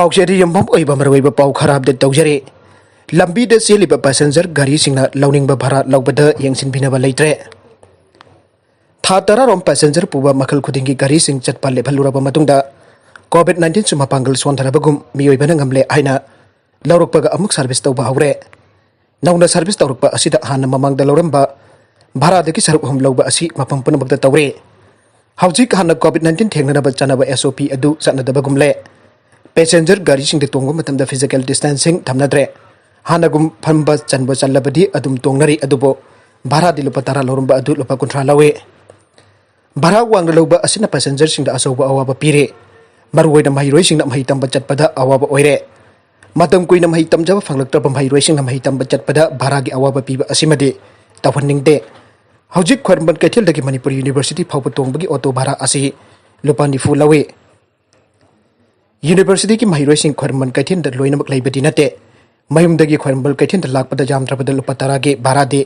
पाउचेरी यम्भम ओइबा मरवैबा पाउ खराब दे तौजरे लंबी दे सेलिबा पैसेंजर गाड़ी सिंगना लौनिंगबा भाड़ा लौबदा यंगसिनबिनबा लेत्रे था तरारोम पैसेंजर पुबा मखल खुदिंगी गाड़ी सिंग चटपा लेभलुरबा मतुंगदा कोविड-19 सुमा पांगल सोंथरबगुम मियोइबना ngamle aina लौरकपगा अमुक सर्विस तौबा हौरे नौना सर्विस तौरकपा असिदा हाना ममांगदा लौरंबा भाड़ादगी सरुक हम लौबा असि मफम पुनमकदा तौरे हौजिक हाना कोविड-19 थेंगनबा चनबा SOP अदु चनदबगुमले पैसेंजर गाड़ी सिंग तोंगो मतमदा फिजिकल डिस्टेंसिंग थमनद्रे हानागुम फंबा चनबा चलबदी अदुम तोंगनरी अदुबो भाड़ा दि लुपा तारा लौरंबा अदु लुपा कुंथ्रा लौवे भाड़ा वांगना लौबा असिना पैसेंजर सिंग दा असौबा अवाबा पीरे मरुवैना महिरोइ सिंग महि तंबा चटपदा अवाबा ओइरे मतम कुइना महि तमजबा फंगलक्तबा महिरोइ सिंग महि तंबा चटपदा भाड़ा गी अवाबा पीबा असिमदि तवहनिंगदे हौजिक ख्वरमन कैथेलदगी मणिपुर यूनिवर्सिटी फाउबा तोंबगी ऑटो भाड़ा असि लुपा 90 लौवे यूनिवर्सिटी की महिरोइसिंग ख्वरमन कैथेन द लोइनमक लैबदि नते मयुमदगी ख्वरमल कैथेन द लाकपदा जामद्रबदा लुपा 10 गे भाड़ा दे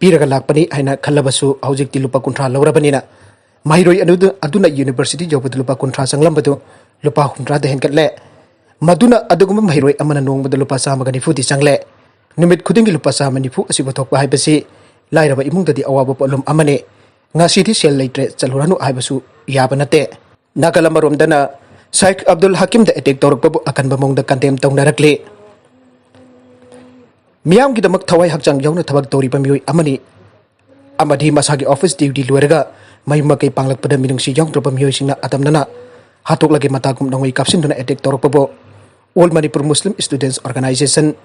पीरगा लाकपनी हाइना खल्लबसु हौजिकति लुपा 50 लौरबनिना महिरोइ अदुना यूनिवर्सिटी जौबद लुपा 50 संगलंबदु लुपा 50 द हेनकटले मदुना अदुगुम महिरोइ अमना नोंगबद लुपा 190 दि चंगले निमित खुदिंगी लुपा 190 असिबो थोकबा हाइबसि लाइरबा इमुंगददि अवाबा पोलुम अमने ngasidi sel leitre chaluranu haibsu yaba nate nakalamaromdana Sheikh Abdul Hakim da attack torokpabu akan bamongda kandem tongnarakle miyam gi damak thawai hakjang yauna thabak tori pamioi amani amadi masagi office duty luerga mayuma kai panglakpada minungsi yaung tro pamioi singna atamnana hatok lagi matagum nongoi kapsinduna attack torokpabu All Manipur Muslim Students Organization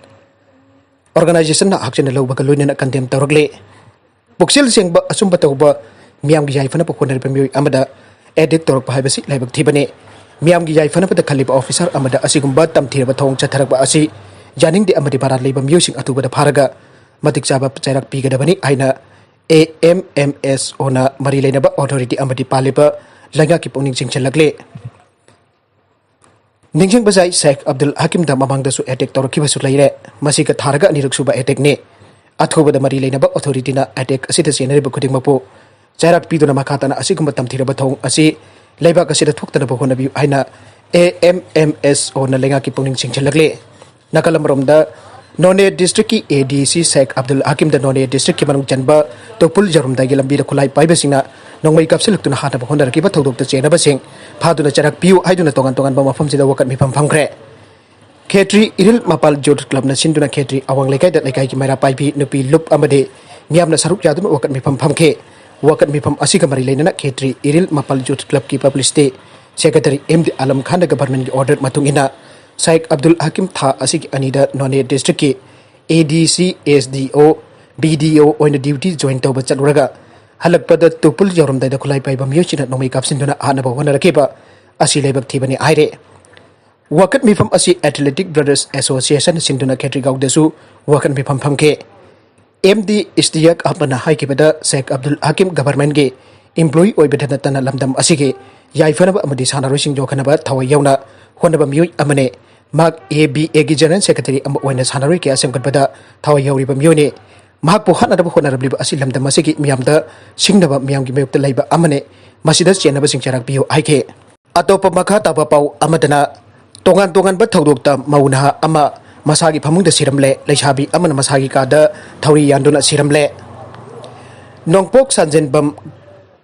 na hakjana lawbaga loinana kandem torokle Buksil sengba asumba tauba miyam gi yaifana pokhonar pamioi amada attack torokpa haibasi laibak thibane miyam gi yaifana pada khaliba officer amada asigumba tamthiraba thong chatharakba asi janing de amadi barat leiba miyosing atubada pharaga matik chaba chairak pigadabani aina AMMS ona mari leinaba authority amadi paliba langa ki pungning chingchalakle ningjing bazai Sheikh Abdul Hakim da mamang da su attack torokhiba su leire masika tharaga aniruk suba attack ne athobada mari leinaba authority na attack asida senariba khuding mapu chairak piduna makhatana asigumba tamthiraba thong asi leibak asida thoktana bohonabi aina AMMS ona lenga ki pungning chingchalakle nakalamromda None district ki ADC Sheikh Abdul Hakim da None district ki manung janba topul jarumda gi lambi da khulai paiba singna nongmai kapsilukuna hata bohonda ki ba thodok ta chena ba sing phaduna charak piu haiduna tongan tongan ba mafam sida wakat mi phamkhre Khetri Iril Mapal Jot Club na sinduna Khetri awang lekai da lekai ki maira paibi nupi lup amade miyamna saruk yadum wakat mi phamkhe wakat mi pham asiga mari leina Khetri Iril Mapal Jot Club ki publicity secretary MD Alam Khan da government ki order matungina Sheikh Abdul Hakim tha asik anida None district ki ADC SDO BDO on duty join tawba chaluraga halakpada tupul jorumda da khulai paiba miyachina nomai kapsinduna anaba wanarakeba asi leibak thibani aire wakat mifam asi Athletic Brothers Association sinduna Khetri gaudasu wakat mifam phamke MD Istiyak apana haikibada Sheikh Abdul Hakim government ge employee oibedana tana lamdam asige yaifanaba amadi sanarosing jokhanaba thawai yauna honaba miyoi amane mak ABA gi general secretary am oina sanaroi ke asemkatbada thawai yauriba miyone mak po hanada honarabliba asilamda masigi miyamda singnaba miyam gi mayukta laiba amane masida chenaba singcharak biyo aike atopa makha taba pau amadana tongan ba thodokta mauna ama masagi phamungda siramle leisabi amana masagi kada thauri yanduna siramle nongpok sanjenbam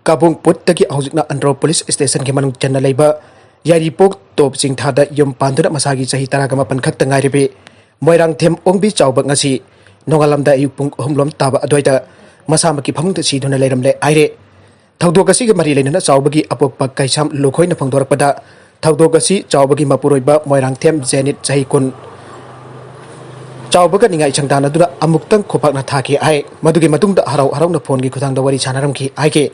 kabung put tagi hojikna andro police station ke manung channa leiba Yaripok top sing thada yum pandura masagi chahi taragama pankhak tangai rebe moirang them ongbi chawbak ngasi nongalamda yupung homlom taba adoida masamaki phamungta siduna leiramle aire thaudokasi ge mari leina chawbagi apokpa kaisam lokhoina phangdorakpada thaudokasi chawbagi mapuroiba moirang them zenit chahi kun chawbaga ningai changdana dura amuktang khopakna thaki ai madugi matungda harau na phone gi khudangda wari chanaramki aike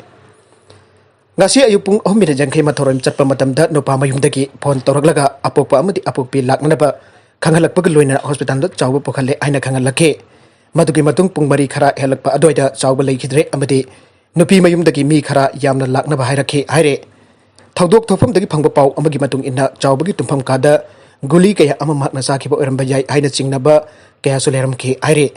ngasi ayupung homira jangkhai mathorom chatpa matamda nopa mayumdagi phone toraklaga apokpa amadi apokpi laknaba khangalakpa loina hospital da chawba pokhalle aina khangalakhe madugi matung pung mari khara helakpa adoida chawba leikhidre amadi nupi mayumdagi mi khara yamna laknaba hairakhe haire thaudok thofamdagi phangba pau amagi matung inna chawbagi tumpham kada guli kaya ama makna sakhiba oramba yai aina chingnaba kaya suleramkhe haire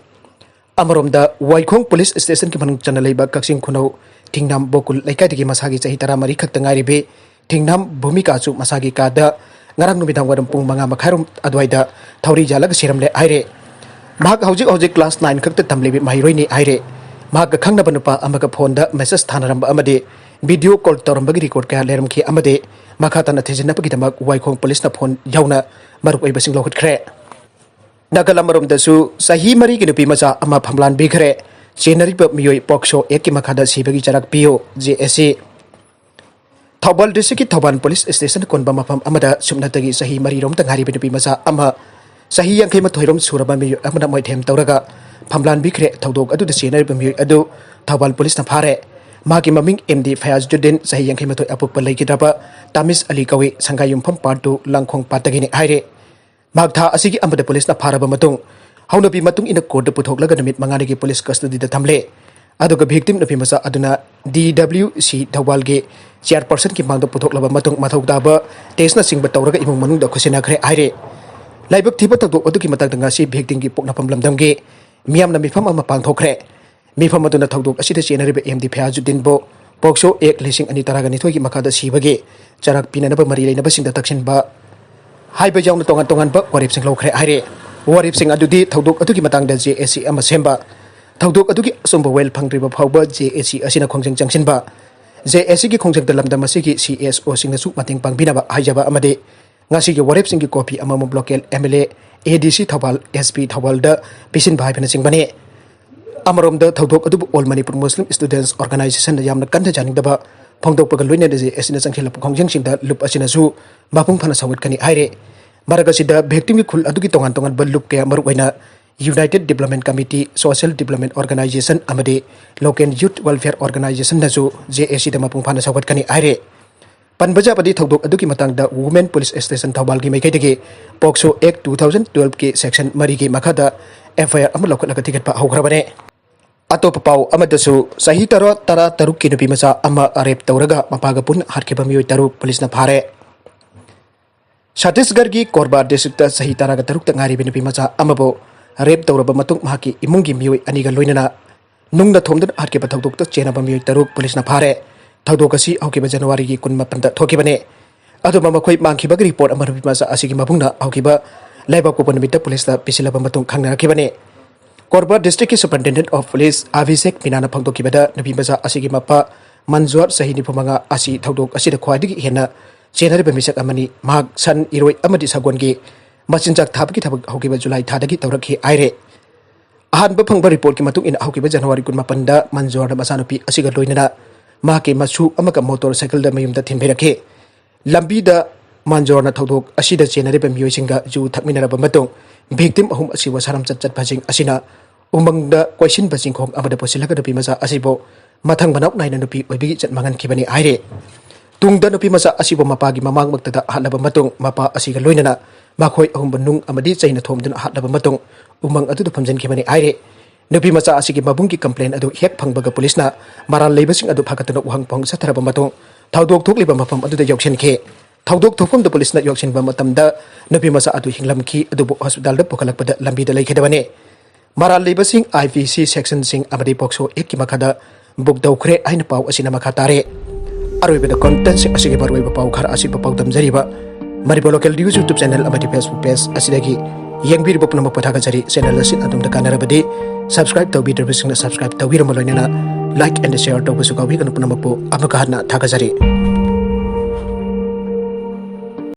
amaromda Waikhong police station ki manung chana leiba kaksing khunau Tingnam Bokul laikai digi masagi chahi tara mari khak tangai ribe Tingnam Bhumika chu masagi kada ngarang numidang wadam pung manga makhairum adwaida thauri jalag siramle aire mahak hojik class 9 khakta tamlebi mahiroi ni aire mahak khangna banupa amaga phone da message thanaramba amade video call torambagi record ka leram ki amade makata na thejina pagi damak waikong police na phone yauna maruk ai basing lokut khre nagalamorom dasu sahi mari ki nupi macha ama phamlan bikhre chenari pa miyoi poksho ek ki makhada sibagi jarak pio JSC Thobal district ki Thoban police station konba mafam amada sumnatagi sahi mari rom tangari benupi macha ama sahi yang khema thoirom suraba mi amada moi them tawraga phamlan bikhre thodok adu de chenari pa miyoi adu Thobal police na phare magi maming MD Fayaz Judin sahi yang khema thoi apuk palai kidaba Tamis Ali kawi sangayum pham partu langkhong patagi ni haire magtha asigi amada police na pharaba matung haunabi matung ina court puthok laga namit mangani ki police custody da thamle aduga victim napi masa aduna DWC Thawal ge chairperson ki mangda puthok laba matung mathok daba tesna singba tawraga imung manung da khusina khre aire laibak thiba tawdo adu ki matang danga si victim ki pokna pam lamdam ge miam na mifam ama pang thokre mifam aduna tawdok asida chenari be MD Fayazuddin bo pokso ek lising ani taraga ni thoi ki makada sibage charak pinana ba mari leina ba singda taksin ba haiba jawna tongan ba warip sing lokre aire warip sing adudi tawdok adu ki matang da JSC ama semba Tawdok adugi asomba wel phangriba phawba JSC asina khongjang jangsinba JSC ki khongjang dalamda masigi CSO singna su mating pangbinaba haijaba amade ngasi ki warep singi copy amam local MLA ADC Thawal SP Thawal da pisin bhai phena singbane amarom da tawdok adu all Manipur Muslim Students Organization da yamna kanta janing daba phongdok pagal loina da JSC na sangkhela khongjang singda lup asina su mapung phana sawat kani aire maraga sida victim ki khul adugi tongan ba lup kaya maru waina United Development Committee, Social Development Organization, amade Local Youth Welfare Organization nazu JSC da mapung phana sawat kani aire. Panbaja padi tawdok aduki matang da Women Police Station Thawal gi maikai dege POCSO Act 2012 ki section mari gi makada FIR amal lokot laga tiket pa haugrabane. Ato papau amadasu sahi tara taruk ki nupi masa ama arep tawraga mapaga pun harke bamioi taruk police na phare. Chhattisgarh gi Korba district sahi taraga taruk tangari binupi masa amabo Rep tawraba matung mahaki imungi miyoi aniga loinana nungda thomdan harke bathok to chena ba miyoi taruk police na phare thodok asi auki ba January gi kun mapanda thokibane adu mama khoi mangki ba report amar bi masa asigi mabungna auki ba laiba ko bonmita police la pisila ba matung khangna rakibane Korba district superintendent of police Abhishek Minana phangtoki bada nabi masa asigi mapa manjwar sahini phumanga asi thodok asi da khwaidigi hena chenari ba misak amani mag san iroi amadi sagon gi Machinjak thabki thabak hokiba July thadagi tawrakhi aire ahanba phangba report ki matung in hokiba January kun mapanda manjor da masanupi asiga loinana mahake masu amaka motorcycle da mayumda thinberakhe lambi da manjor na thodok asida chenari ba miyoi singa ju thakminara ba matung victim ahum asi wasaram chat bhajing asina umang da question bajing khong amada posilaga da pimasa asibo mathang banok naina nupi oibigi chat mangan kibani aire tungda nupi masa asibo mapagi mamang magtada halaba matung mapa asiga loinana makhoi ahum banung amadi chaina thomdun hatlaba matung umang adu phamjan khimani aire nupi macha asigi mabung ki complaint adu hek phangbaga police na maral leibasing adu phakatuna uhang phang satharaba matung thaudok thokliba mafam adu da yoksin khe thaudok thokom da police na yoksin ba matamda nupi macha adu hinglam ki adu hospital da pokhalakpada lambi da leikhedabane maral leibasing IPC section sing amadi POCSO ek ki makada buk daukhre aina pau asina makha tare aroibeda content sing asigi barwaiba pau khar asiba pau damjariba Manipur Local News YouTube channel amadi Facebook page asidagi yengbiri bopna mapathaga jari channel asin adum da kanarabadi subscribe tawbi derbising na subscribe tawbi ramaloinana like and share tawbu sukawi kan puna mapu amaka hana thaga jari